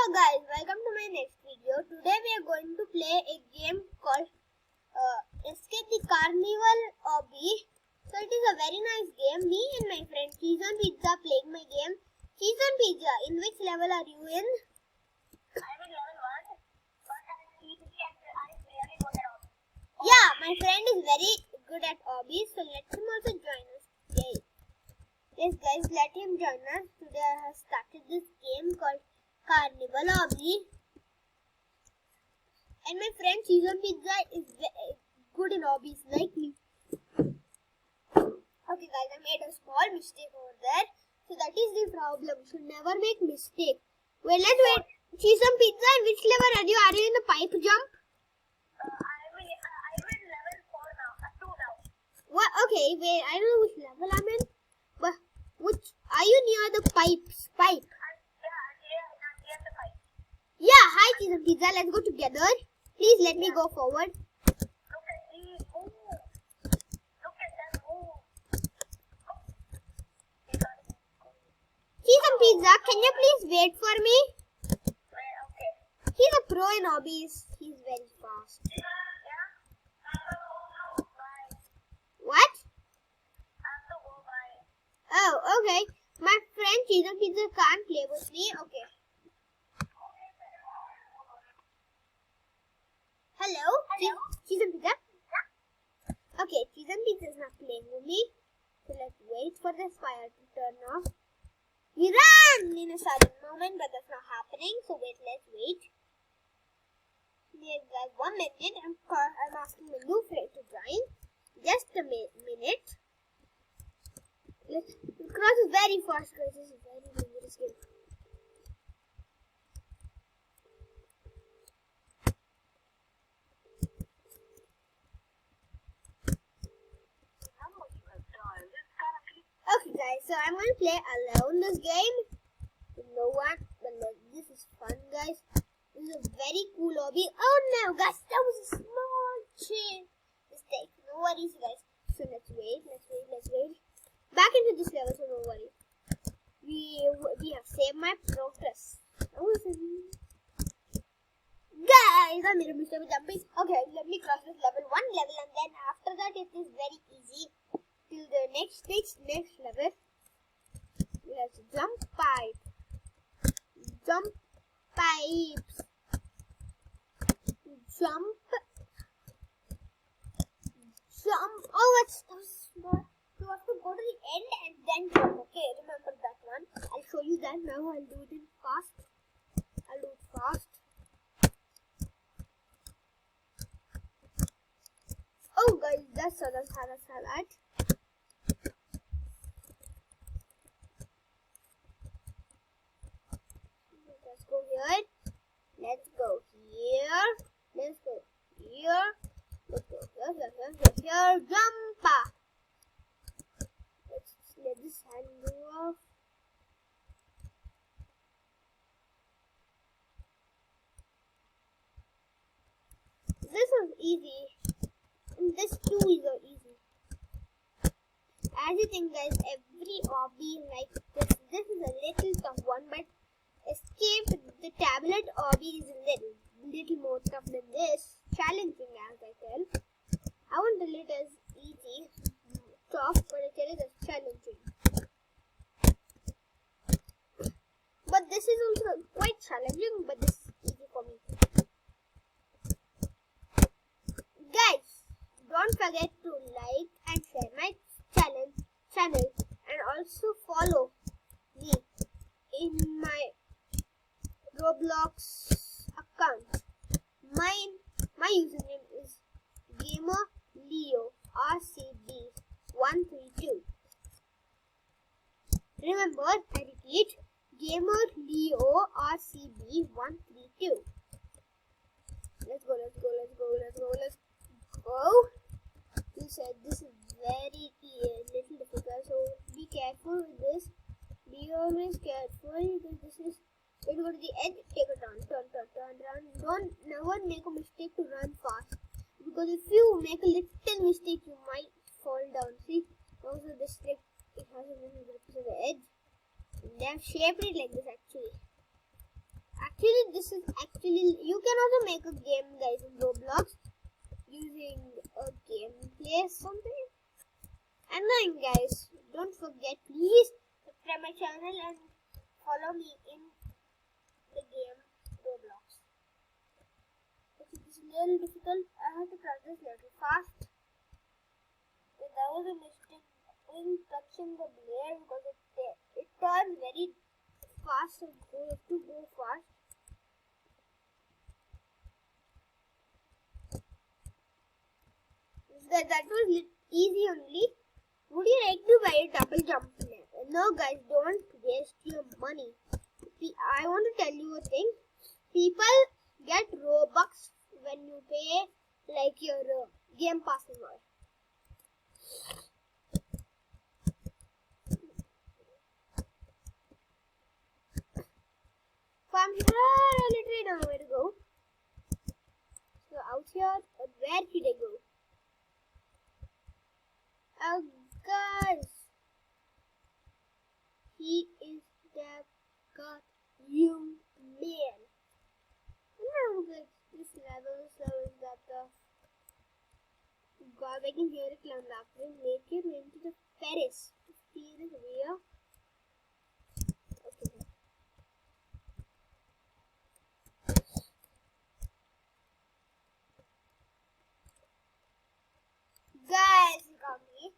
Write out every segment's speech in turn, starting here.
Guys, welcome to my next video. Today we are going to play a game called Escape the Carnival Obby. So it is a very nice game. Me and my friend Cheese on Pizza playing my game. Cheese on Pizza, in which level are you in? I'm in level 1, but I'm easy and I'm really good at Obby. Yeah, my friend is very good at Obby, so let him also join us today. Yes guys, let him join us. Today I have started this game called Carnival Obby. And my friend Cheese on Pizza is good in hobbies like me. Okay guys, I made a small mistake over there. So that is the problem. Should never make mistake. Wait, let's wait. Cheese on Pizza, in which level are you? Are you in the pipe jump? I'm in level 4 now, 2 now. What? Okay, wait. I don't know which level I'm in. But which? Are you near the pipes? Pipe? I'm near the pipe. Yeah. Hi, Cheese on Pizza. Let's go together. Please let me go forward. Look at me move. Look at them move. Cheese on Pizza, can you please wait for me? Okay. He's a pro in hobbies. He's very fast. Yeah? Bye. What? I have to go bye. Oh, okay. My friend Cheese on Pizza can't play with me. Okay. Hello? Cheese on Pizza? Okay, Cheese on Pizza is not playing with me. So let's wait for this fire to turn off. We ran in a sudden moment, but that's not happening. So wait, let's wait. Yes, guys, 1 minute. I'm asking my new friend to join. Just a minute. Let's cross is very fast, guys. This is very dangerous game. How much you have done? This currently. Okay, guys, so I'm going to play alone this game. With no one, but this is fun, guys. This is a very cool hobby. Oh no, guys, that was a small mistake. No worries, guys. So let's wait. Back into this level, so no worry. We have saved my progress. Guys, I made a mistake with jumping. Okay, let me cross this level, one level, and then after that it is very easy till the next level. Let's jump pipes. Jump. Oh, that was small. You have to go to the end and then jump. Okay, remember that one. I'll show you that now. I'll do it fast. Oh, guys, that's how that. Let's go here. Let's go here. Jumpa. Let's let this hand go off. This was easy. And this too is easy. As you think, guys, every hobby like this is a little tough one, but Escape the tablet hobby is a little more tough than this. Challenging, as I tell. I won't tell it as easy, tough, but I tell it as challenging. But this is also quite challenging, but this is easy for me. Guys, don't forget to like and share my channel and also follow me in my Roblox account. My username is GamerLeoRCB132. Remember, I repeat, GamerLeoRCB132. Let's go. You said this is very little difficult, so be careful with this. Be always careful because this is. When you go to the edge, take a turn, run. Don't never make a mistake to run fast. Because if you make a little mistake, you might fall down. See, also this trick, it has a little grip to the edge. They have shaped it like this actually. this is actually, you can also make a game, guys, in Roblox using a gameplay or something. And then, guys, don't forget, please subscribe my channel and follow me in the game Roblox. Okay, this is a little difficult. I have to practice a little fast. There was a mistake in touching the blade because it turns very fast and you have to go fast. That was easy only. Would you like to buy a double jump? No, guys, don't waste your money. I want to tell you a thing. People get Robux when you pay like your game pass and all. From here, I literally don't know where to go. So out here, where should I go? Oh, guys, he is the god you man. Now, this level is that God, I can hear a clown laughing. Make your way into the Ferris. See this video. Okay. Guys, you got me.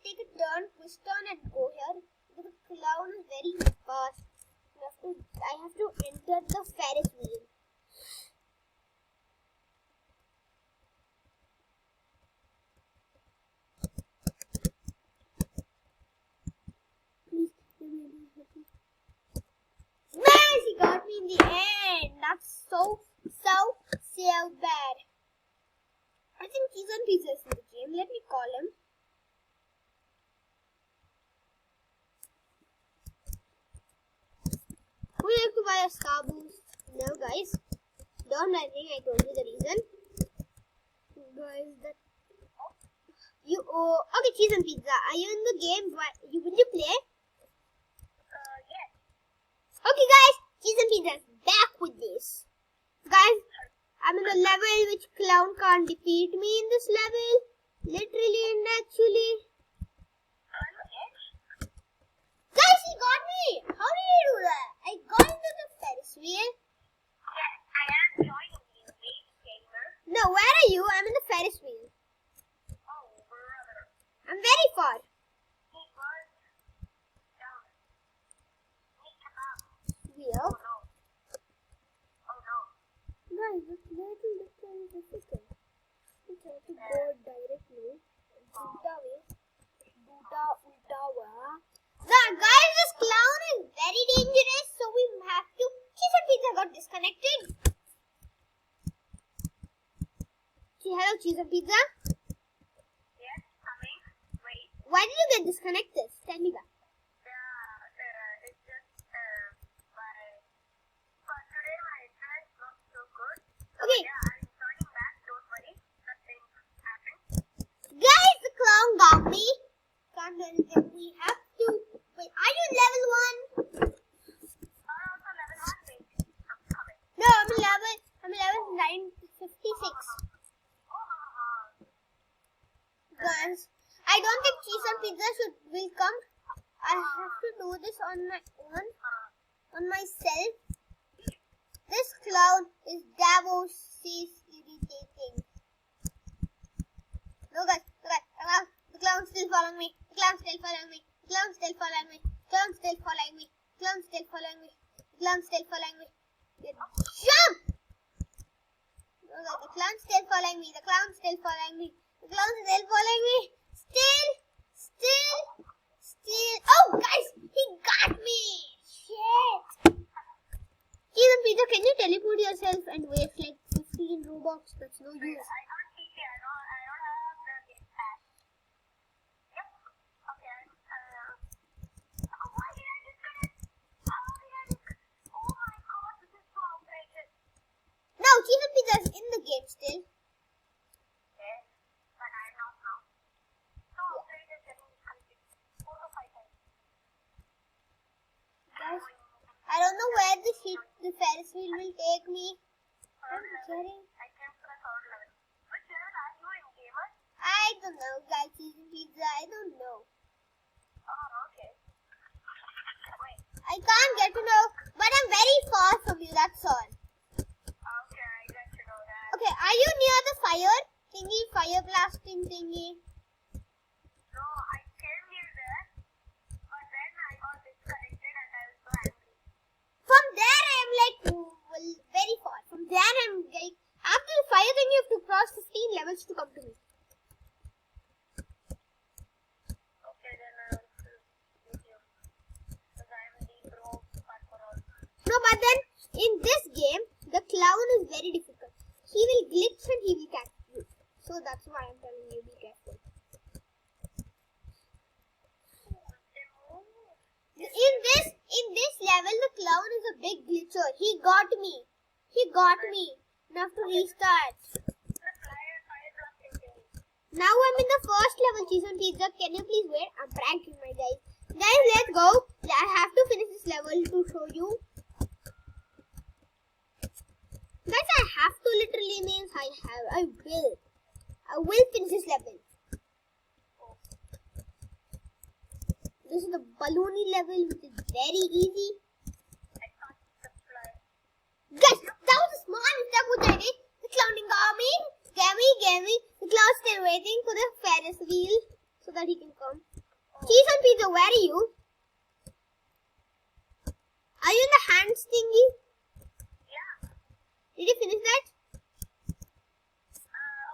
Take a turn, twist turn, and go here. The clown is very fast. I have to enter the Ferris wheel. Nice, he got me in the end. That's so bad. I think Cheese and Pizza is in the game. Let me call him. Would you like to buy a Star Boost? No, guys. Don't I think I told you the reason. Guys, okay, Cheese and Pizza. Are you in the game? Will you play? Yes. Okay, guys. Cheese and Pizza is back with this. Guys, I'm in a level which clown can't defeat me in this level. Literally and actually. Guys, he got me! How did he do that? I got into the Ferris wheel. Yes, I am joining you, big gamer. No, where are you? I'm in the Ferris wheel. Oh, brother. I'm very far. He was down. Wheel? Oh no. Oh no. Guys, it's little difficult. We try to go directly. Ulta way. Ulta way. Guys, this clown is very dangerous, so we have to. Cheese and Pizza got disconnected. Say hello, Cheese and Pizza. Yes, coming. Wait. Why did you get disconnected? Tell me that. It's just but today my internet is not so good. Okay. Yeah, I'm joining back. Don't worry. Nothing happened. Guys, the clown got me. Can't do anything. We have to. Wait, are you level 1? Also level 1. Wait. I'm coming. No, I'm level 956. Guys, I don't think Cheese and Pizza will come. I have to do this on my own, on myself. This clown is Davos irritating. No, guys, the clown's still following me. The clown's still following me. The clown's still following me. The clown's still following me. The clown's still following me. The clown's still following me. Jump! No, guys, the clown's still following me. The clown's still following me. The clown's still following me. Still. Oh, guys, he got me. Shit. Cheese and Pizza, can you teleport yourself and waste like 15 Robux? That's no use. I can't see it. I don't have the game pass. Yep. Okay. Why did I disconnect? How did I disconnect? Oh my god, this is so outrageous. No, Cheese and Pizza is in the game still. Yes, but I'm not now. So outrageous getting disconnected 4 to 5 times. Guys, I don't know where this the shit the Ferris wheel will take me. I'm kidding. I came to the third level. Which level are you in, gamer? I don't know, guys. Cheese and pizza. I don't know. Oh, okay. Wait. I can't get to know, but I'm very far from you. That's all. Okay, I got to know that. Okay, are you near the fire thingy, fire blasting thingy? No, I came near there, but then I got disconnected and I was so angry. From there, I'm like very far. From there, I'm like after the fire thing, you have to cross 15 levels to come to me. Okay, then I will meet you. Because I am the pro parkour also. No, but then in this game, the clown is very difficult. He will glitch and he will catch you. So that's why I'm telling you, be careful. In this level, the clown is a big glitcher. He got me. Now to restart. Now I'm in the first level, cheese and pizza. Can you please wait? I'm pranking my guys. Guys, let's go. I have to finish this level to show you. Guys, I have to literally means I will finish this level. This is the balloony level, which is very easy. Guys, that was a small step with the idea. The clowning army gave me. The clown still waiting for the Ferris wheel so that he can come. Cheese and pizza, where are you? Are you in the hands thingy? Yeah. Did you finish that?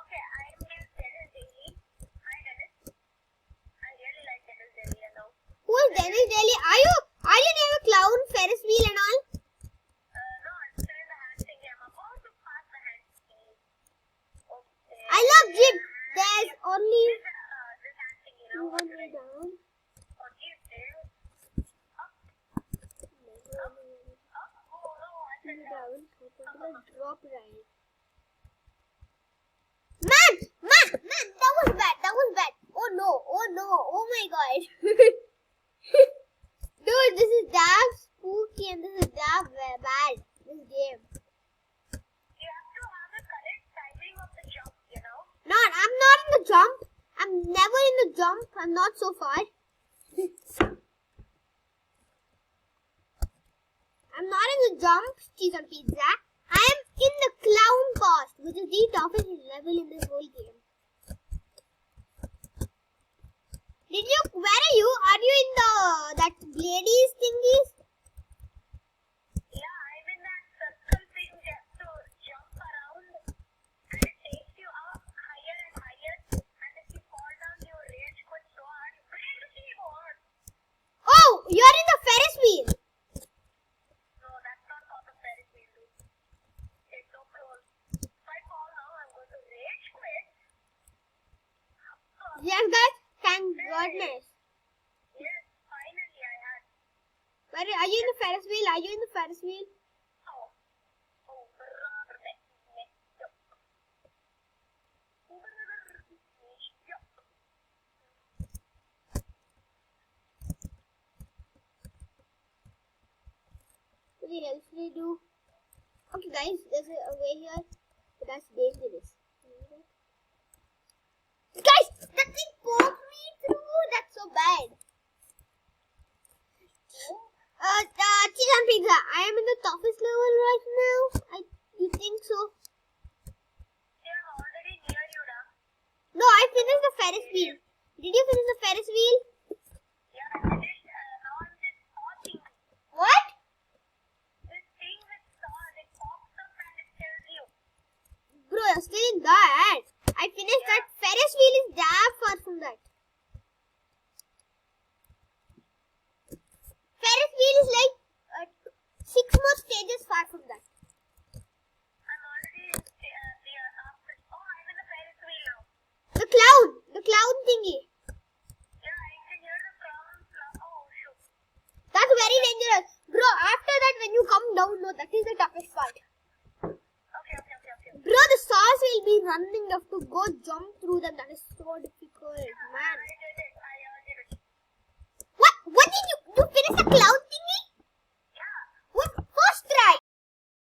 Okay, I am with Dennis Daily. Hi, Dennis. I really like Dennis Daily, you know. Who is Dennis Daly? Are you near a clown Ferris wheel and all? No, I'm still in the hand thing. I'm about to pass the hand thing. Okay. I love Jim. There's only This hand thing, you know. one way down. Okay, there. Up. Oh, no, I said down. I'm gonna drop right. Man, that was bad. Oh no, oh my god. Dude, this is damn spooky and this is damn bad, this game. You have to have the correct timing of the jump, you know. No, I'm not in the jump. I'm never in the jump. I'm not so far. I'm not in the jump, cheese and pizza. I am in the clown cost, which is the toughest level in this whole game. Where are you? Are you in that ladies thingies? Yeah, I'm in that circle thing just to jump around and it takes you up higher and higher and if you fall down you rage quit so hard you break the keyboard. Oh, you're in the Ferris wheel. No, that's not how the Ferris wheel do. It's so close. If I fall now I'm going to rage quit. Yes, guys. Thank goodness. Yes, finally I had. Where are you in the Ferris wheel? Are you in the Ferris wheel? Oh, What else should I do? Okay, guys, there's a way here, but that's dangerous. Guys, that thing poked me through. That's so bad. Cheese and pizza. I am in the toughest level right now. You think so? I'm already near you now. No, I finished the Ferris wheel. Did you finish the Ferris wheel? Yeah, I finished. Now I'm just pausing. What? This thing with stars, it pops up and it kills you. Bro, you're still in that. I finished that. Ferris wheel is damn far from that. Ferris wheel is like 6 more stages far from that. I'm already there after. Oh, I'm in the Ferris wheel now. The clown thingy. Yeah, I can hear the crown. Oh, shoot. That's very dangerous. Bro, after that when you come down, no, that is the toughest part. Okay. Bro, the stars will be running. You have to go jump through them. That is so difficult, man. I did it. I did it. What did you finish the clown